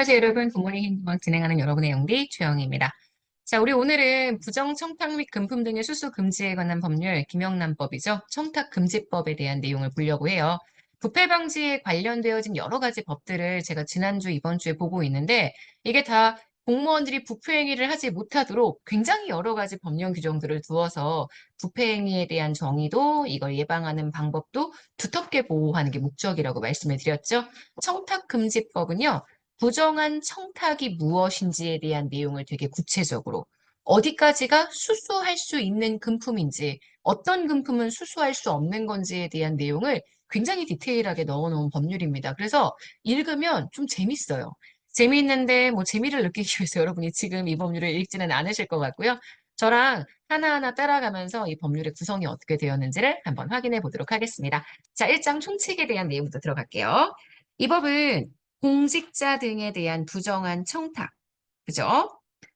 안녕하세요, 여러분. 굿모닝 행동학 진행하는 여러분의 영디 주영입니다. 자, 우리 오늘은 부정 청탁 및 금품 등의 수수 금지에 관한 법률, 김영란법이죠. 청탁 금지법에 대한 내용을 보려고 해요. 부패 방지에 관련되어진 여러 가지 법들을 제가 지난주, 이번 주에 보고 있는데 이게 다 공무원들이 부패 행위를 하지 못하도록 굉장히 여러 가지 법령 규정들을 두어서 부패 행위에 대한 정의도 이걸 예방하는 방법도 두텁게 보호하는 게 목적이라고 말씀을 드렸죠. 청탁금지법은요, 부정한 청탁이 무엇인지에 대한 내용을 되게 구체적으로 어디까지가 수수할 수 있는 금품인지, 어떤 금품은 수수할 수 없는 건지에 대한 내용을 굉장히 디테일하게 넣어놓은 법률입니다. 그래서 읽으면 좀 재밌어요. 재미있는데 뭐 재미를 느끼기 위해서 여러분이 지금 이 법률을 읽지는 않으실 것 같고요. 저랑 하나하나 따라가면서 이 법률의 구성이 어떻게 되었는지를 한번 확인해 보도록 하겠습니다. 자, 1장 총칙에 대한 내용부터 들어갈게요. 이 법은 공직자 등에 대한 부정한 청탁, 그죠?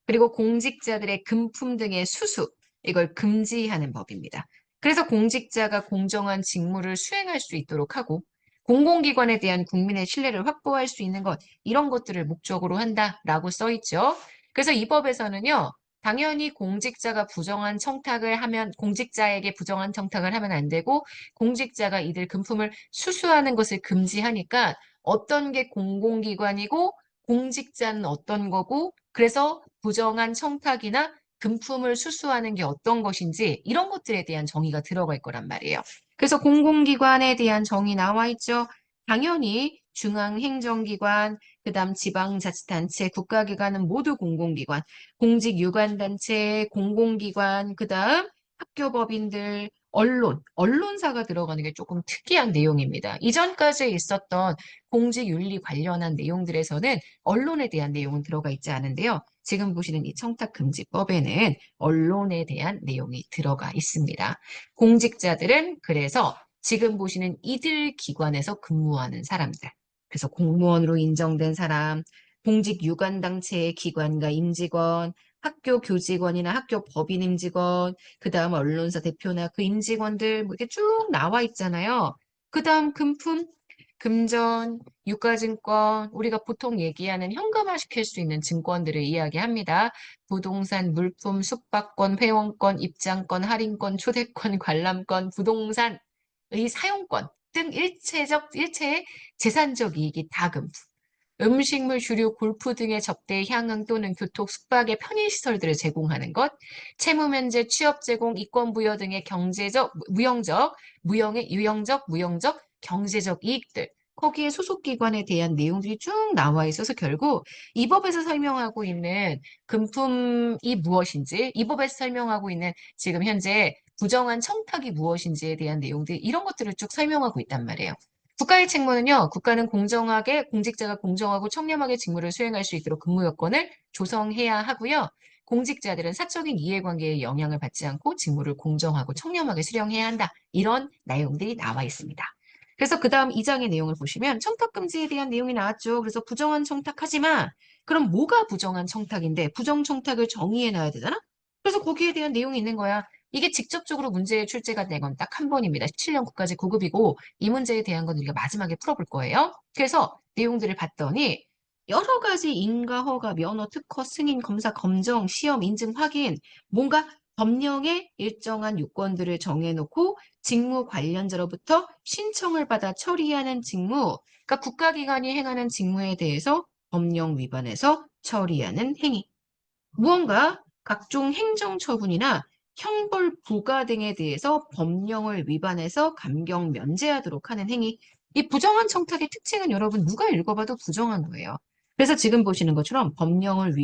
그리고 공직자들의 금품 등의 수수, 이걸 금지하는 법입니다. 그래서 공직자가 공정한 직무를 수행할 수 있도록 하고, 공공기관에 대한 국민의 신뢰를 확보할 수 있는 것, 이런 것들을 목적으로 한다라고 써 있죠. 그래서 이 법에서는요, 당연히 공직자가 부정한 청탁을 하면, 공직자에게 부정한 청탁을 하면 안 되고, 공직자가 이들 금품을 수수하는 것을 금지하니까 어떤 게 공공기관이고, 공직자는 어떤 거고, 그래서 부정한 청탁이나 금품을 수수하는 게 어떤 것인지 이런 것들에 대한 정의가 들어갈 거란 말이에요. 그래서 공공기관에 대한 정의 나와 있죠. 당연히 중앙행정기관, 그다음 지방자치단체, 국가기관은 모두 공공기관, 공직유관단체, 공공기관, 그다음 학교법인들, 언론사가 들어가는 게 조금 특이한 내용입니다. 이전까지 있었던 공직윤리 관련한 내용들에서는 언론에 대한 내용은 들어가 있지 않은데요. 지금 보시는 이 청탁금지법에는 언론에 대한 내용이 들어가 있습니다. 공직자들은 그래서 지금 보시는 이들 기관에서 근무하는 사람들, 그래서 공무원으로 인정된 사람, 공직유관단체의 기관과 임직원, 학교 교직원이나 학교 법인 임직원, 그 다음 언론사 대표나 그 임직원들 뭐 이렇게 쭉 나와 있잖아요. 그 다음 금품, 금전, 유가증권, 우리가 보통 얘기하는 현금화시킬 수 있는 증권들을 이야기합니다. 부동산, 물품, 숙박권, 회원권, 입장권, 할인권, 초대권, 관람권, 부동산의 사용권 등 일체의 재산적 이익이 다 금품. 음식물, 주류, 골프 등의 접대, 향응 또는 교통, 숙박의 편의시설들을 제공하는 것, 채무 면제, 취업 제공, 이권 부여 등의 경제적, 유형적, 무형적, 경제적 이익들, 거기에 소속기관에 대한 내용들이 쭉 나와 있어서 결국 이 법에서 설명하고 있는 금품이 무엇인지, 이 법에서 설명하고 있는 지금 현재 부정한 청탁이 무엇인지에 대한 내용들, 이런 것들을 쭉 설명하고 있단 말이에요. 국가의 책무는요, 국가는 공직자가 공정하고 청렴하게 직무를 수행할 수 있도록 근무 여건을 조성해야 하고요. 공직자들은 사적인 이해관계에 영향을 받지 않고 직무를 공정하고 청렴하게 수령해야 한다. 이런 내용들이 나와 있습니다. 그래서 그 다음 2장의 내용을 보시면 청탁금지에 대한 내용이 나왔죠. 그래서 부정한 청탁하지 마. 그럼 뭐가 부정한 청탁인데 부정청탁을 정의해 놔야 되잖아? 그래서 거기에 대한 내용이 있는 거야. 이게 직접적으로 문제에 출제가 된 건 딱 한 번입니다. 17년 국가직 9급이고 이 문제에 대한 건 우리가 마지막에 풀어볼 거예요. 그래서 내용들을 봤더니 여러 가지 인가, 허가, 면허, 특허, 승인, 검사, 검정, 시험, 인증, 확인, 뭔가 법령의 일정한 요건들을 정해놓고 직무 관련자로부터 신청을 받아 처리하는 직무, 그러니까 국가기관이 행하는 직무에 대해서 법령 위반해서 처리하는 행위. 무언가 각종 행정처분이나 형벌 부과 등에 대해서 법령을 위반해서 감경 면제하도록 하는 행위. 이 부정한 청탁의 특징은 여러분 누가 읽어봐도 부정한 거예요. 그래서 지금 보시는 것처럼 법령을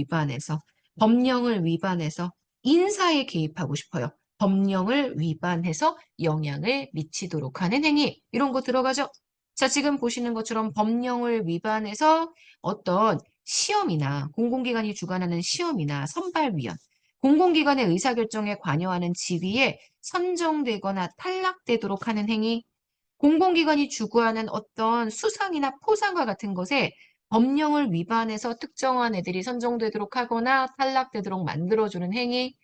위반해서 인사에 개입하고 싶어요. 법령을 위반해서 영향을 미치도록 하는 행위. 이런 거 들어가죠? 자, 지금 보시는 것처럼 법령을 위반해서 어떤 시험이나 공공기관이 주관하는 시험이나 선발위원, 공공기관의 의사결정에 관여하는 지위에 선정되거나 탈락되도록 하는 행위, 공공기관이 주구하는 어떤 수상이나 포상과 같은 것에 법령을 위반해서 특정한 애들이 선정되도록 하거나 탈락되도록 만들어주는 행위,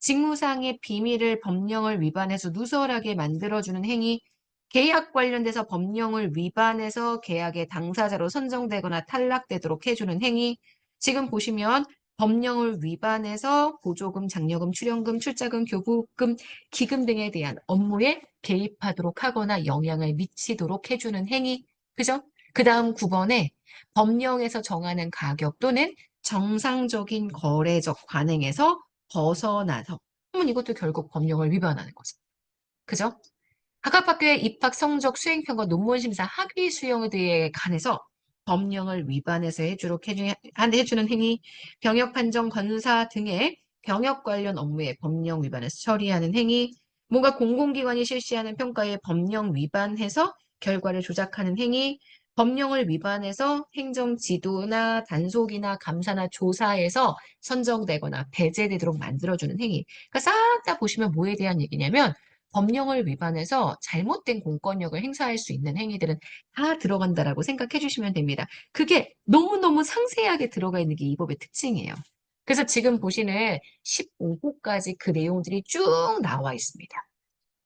직무상의 비밀을 법령을 위반해서 누설하게 만들어주는 행위, 계약 관련돼서 법령을 위반해서 계약의 당사자로 선정되거나 탈락되도록 해주는 행위. 지금 보시면 법령을 위반해서 보조금, 장려금, 출연금, 출자금, 교부금, 기금 등에 대한 업무에 개입하도록 하거나 영향을 미치도록 해주는 행위. 그죠? 그 다음 9번에 법령에서 정하는 가격 또는 정상적인 거래적 관행에서 벗어나서. 그러면 이것도 결국 법령을 위반하는 거죠. 그죠? 학업학교의 입학 성적 수행평가 논문 심사 학위 수용에 대해 관해서 법령을 위반해서 해주는 행위, 병역 판정 건사 등의 병역 관련 업무에 법령 위반해서 처리하는 행위, 뭔가 공공기관이 실시하는 평가에 법령 위반해서 결과를 조작하는 행위, 법령을 위반해서 행정 지도나 단속이나 감사나 조사에서 선정되거나 배제되도록 만들어주는 행위. 그러니까 싹 다 보시면 뭐에 대한 얘기냐면 법령을 위반해서 잘못된 공권력을 행사할 수 있는 행위들은 다 들어간다라고 생각해 주시면 됩니다. 그게 너무너무 상세하게 들어가 있는 게 이 법의 특징이에요. 그래서 지금 보시는 15호까지 그 내용들이 쭉 나와 있습니다.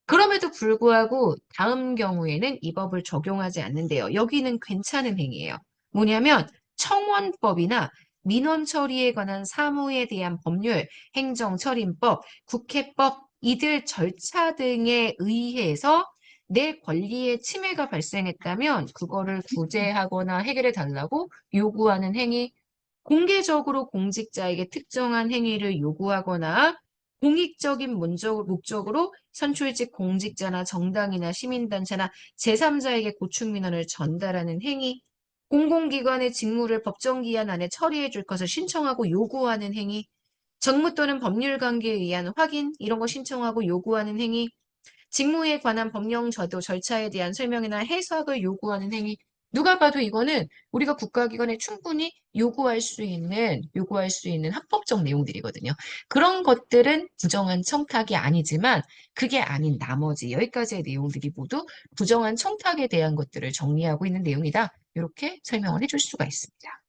그럼에도 불구하고 다음 경우에는 이 법을 적용하지 않는데요. 여기는 괜찮은 행위예요. 뭐냐면 청원법이나 민원 처리에 관한 사무에 대한 법률, 행정처림법, 국회법, 이들 절차 등에 의해서 내 권리에 침해가 발생했다면 그거를 구제하거나 해결해 달라고 요구하는 행위, 공개적으로 공직자에게 특정한 행위를 요구하거나 공익적인 목적으로 선출직 공직자나 정당이나 시민단체나 제3자에게 고충민원을 전달하는 행위, 공공기관의 직무를 법정기한 안에 처리해 줄 것을 신청하고 요구하는 행위, 정무 또는 법률관계에 의한 확인, 이런 거 신청하고 요구하는 행위, 직무에 관한 법령 저도 절차에 대한 설명이나 해석을 요구하는 행위. 누가 봐도 이거는 우리가 국가기관에 충분히 요구할 수 있는 합법적 내용들이거든요. 그런 것들은 부정한 청탁이 아니지만 그게 아닌 나머지 여기까지의 내용들이 모두 부정한 청탁에 대한 것들을 정리하고 있는 내용이다. 이렇게 설명을 해줄 수가 있습니다.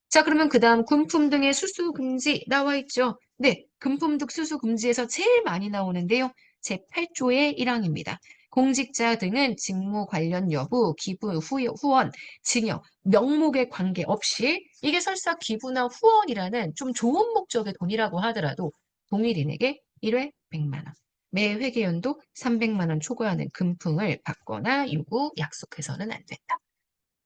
자, 그러면 그 다음 금품 등의 수수 금지 나와 있죠? 네, 금품 등 수수 금지에서 제일 많이 나오는데요. 제8조의 1항입니다. 공직자 등은 직무 관련 여부, 기부, 후원, 징역, 명목에 관계없이 이게 설사 기부나 후원이라는 좀 좋은 목적의 돈이라고 하더라도 동일인에게 1회 100만 원, 매 회계연도 300만 원 초과하는 금품을 받거나 요구, 약속해서는 안 된다.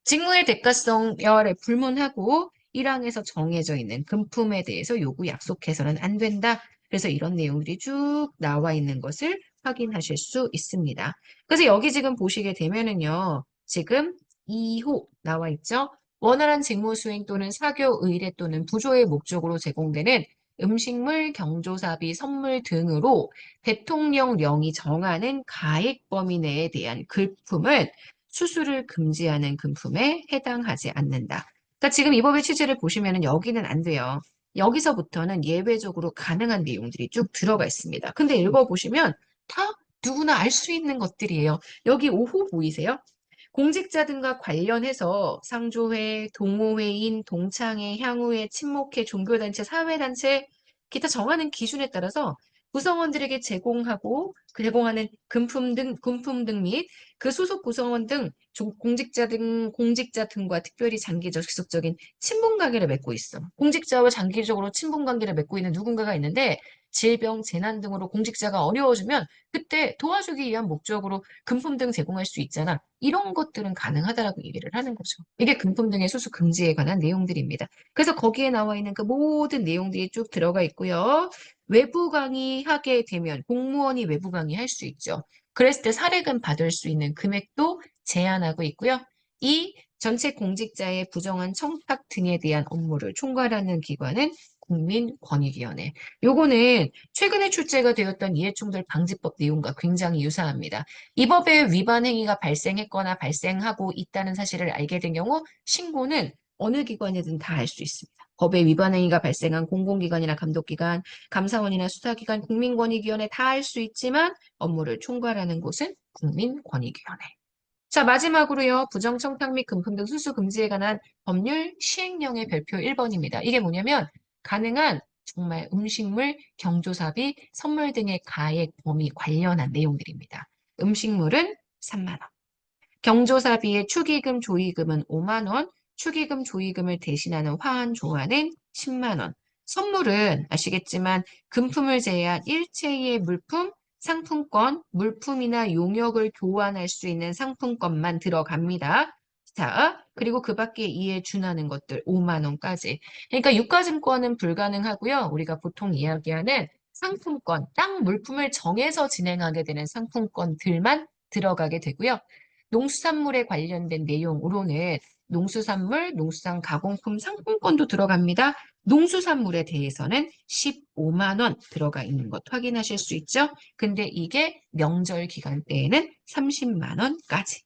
직무의 대가성열에 불문하고 1항에서 정해져 있는 금품에 대해서 요구 약속해서는 안 된다. 그래서 이런 내용들이 쭉 나와 있는 것을 확인하실 수 있습니다. 그래서 여기 지금 보시게 되면은요. 지금 2호 나와 있죠. 원활한 직무 수행 또는 사교 의뢰 또는 부조의 목적으로 제공되는 음식물, 경조사비, 선물 등으로 대통령령이 정하는 가액 범위 내에 대한 금품을 수수를 금지하는 금품에 해당하지 않는다. 그러니까 지금 이 법의 취지를 보시면 여기는 안 돼요. 여기서부터는 예외적으로 가능한 내용들이 쭉 들어가 있습니다. 근데 읽어보시면 다 누구나 알 수 있는 것들이에요. 여기 5호 보이세요? 공직자 등과 관련해서 상조회, 동호회인, 동창회, 향후회, 친목회, 종교단체, 사회단체, 기타 정하는 기준에 따라서 구성원들에게 제공하는 금품 등 및 그 소속 구성원 등 공직자 등과 특별히 장기적 지속적인 친분 관계를 맺고 있어. 공직자와 장기적으로 친분 관계를 맺고 있는 누군가가 있는데 질병, 재난 등으로 공직자가 어려워지면 그때 도와주기 위한 목적으로 금품 등 제공할 수 있잖아. 이런 것들은 가능하다라고 얘기를 하는 거죠. 이게 금품 등의 수수 금지에 관한 내용들입니다. 그래서 거기에 나와 있는 그 모든 내용들이 쭉 들어가 있고요. 외부 강의하게 되면 공무원이 외부 강의할 수 있죠. 그랬을 때 사례금 받을 수 있는 금액도 제한하고 있고요. 이 전체 공직자의 부정한 청탁 등에 대한 업무를 총괄하는 기관은 국민권익위원회. 요거는 최근에 출제가 되었던 이해충돌 방지법 내용과 굉장히 유사합니다. 이 법의 위반 행위가 발생했거나 발생하고 있다는 사실을 알게 된 경우 신고는 어느 기관이든 다 할 수 있습니다. 법의 위반 행위가 발생한 공공기관이나 감독기관, 감사원이나 수사기관, 국민권익위원회 다 할 수 있지만 업무를 총괄하는 곳은 국민권익위원회. 자, 마지막으로요. 부정청탁 및 금품 등 수수 금지에 관한 법률 시행령의 별표 1번입니다. 이게 뭐냐면 가능한 정말 음식물, 경조사비, 선물 등의 가액 범위 관련한 내용들입니다. 음식물은 3만 원, 경조사비의 축의금, 조의금은 5만 원, 축의금, 조의금을 대신하는 화환, 조화는 10만 원. 선물은 아시겠지만 금품을 제외한 일체의 물품, 상품권, 물품이나 용역을 교환할 수 있는 상품권만 들어갑니다. 자, 그리고 그 밖에 이에 준하는 것들 5만 원까지. 그러니까 유가증권은 불가능하고요. 우리가 보통 이야기하는 상품권, 땅 물품을 정해서 진행하게 되는 상품권들만 들어가게 되고요. 농수산물에 관련된 내용으로는 농수산물, 농수산 가공품 상품권도 들어갑니다. 농수산물에 대해서는 15만 원 들어가 있는 것 확인하실 수 있죠? 근데 이게 명절 기간 때에는 30만 원까지.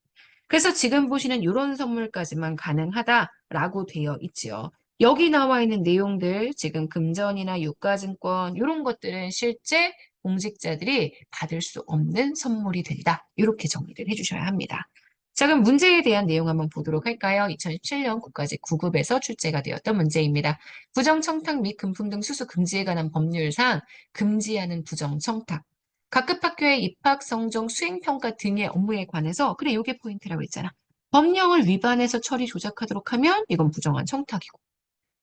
그래서 지금 보시는 이런 선물까지만 가능하다라고 되어 있죠. 여기 나와 있는 내용들, 지금 금전이나 유가증권 이런 것들은 실제 공직자들이 받을 수 없는 선물이 된다. 이렇게 정리를 해주셔야 합니다. 자, 그럼 문제에 대한 내용 한번 보도록 할까요? 2017년 국가직 9급에서 출제가 되었던 문제입니다. 부정청탁 및 금품 등 수수 금지에 관한 법률상 금지하는 부정청탁. 각급 학교의 입학, 성적, 수행평가 등의 업무에 관해서 그래, 이게 포인트라고 했잖아. 법령을 위반해서 처리 조작하도록 하면 이건 부정한 청탁이고.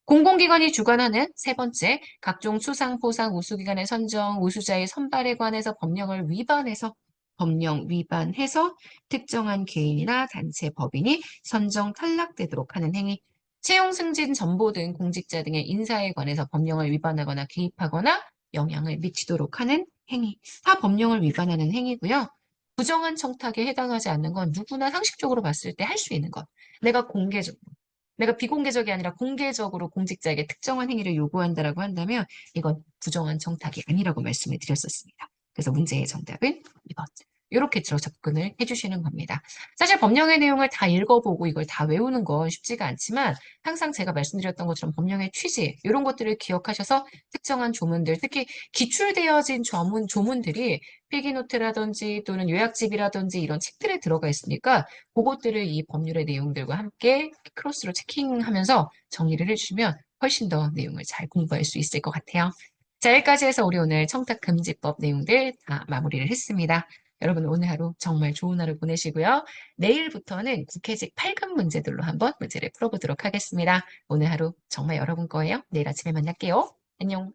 공공기관이 주관하는 세 번째, 각종 수상, 포상, 우수기관의 선정, 우수자의 선발에 관해서 법령을 위반해서 법령 위반해서 특정한 개인이나 단체 법인이 선정 탈락되도록 하는 행위, 채용 승진 전보 등 공직자 등의 인사에 관해서 법령을 위반하거나 개입하거나 영향을 미치도록 하는 행위, 다 법령을 위반하는 행위고요. 부정한 청탁에 해당하지 않는 건 누구나 상식적으로 봤을 때 할 수 있는 것. 내가 공개적으로 내가 비공개적이 아니라 공개적으로 공직자에게 특정한 행위를 요구한다라고 한다면 이건 부정한 청탁이 아니라고 말씀을 드렸었습니다. 그래서 문제의 정답은 2번. 이렇게 접근을 해주시는 겁니다. 사실 법령의 내용을 다 읽어보고 이걸 다 외우는 건 쉽지가 않지만 항상 제가 말씀드렸던 것처럼 법령의 취지 이런 것들을 기억하셔서 특정한 조문들, 특히 기출되어진 조문들이 필기노트라든지 또는 요약집이라든지 이런 책들에 들어가 있으니까 그것들을 이 법률의 내용들과 함께 크로스로 체킹하면서 정리를 해주시면 훨씬 더 내용을 잘 공부할 수 있을 것 같아요. 자, 여기까지 해서 우리 오늘 청탁금지법 내용들 다 마무리를 했습니다. 여러분 오늘 하루 정말 좋은 하루 보내시고요. 내일부터는 국회직 8급 문제들로 한번 문제를 풀어보도록 하겠습니다. 오늘 하루 정말 여러분 거예요. 내일 아침에 만날게요. 안녕.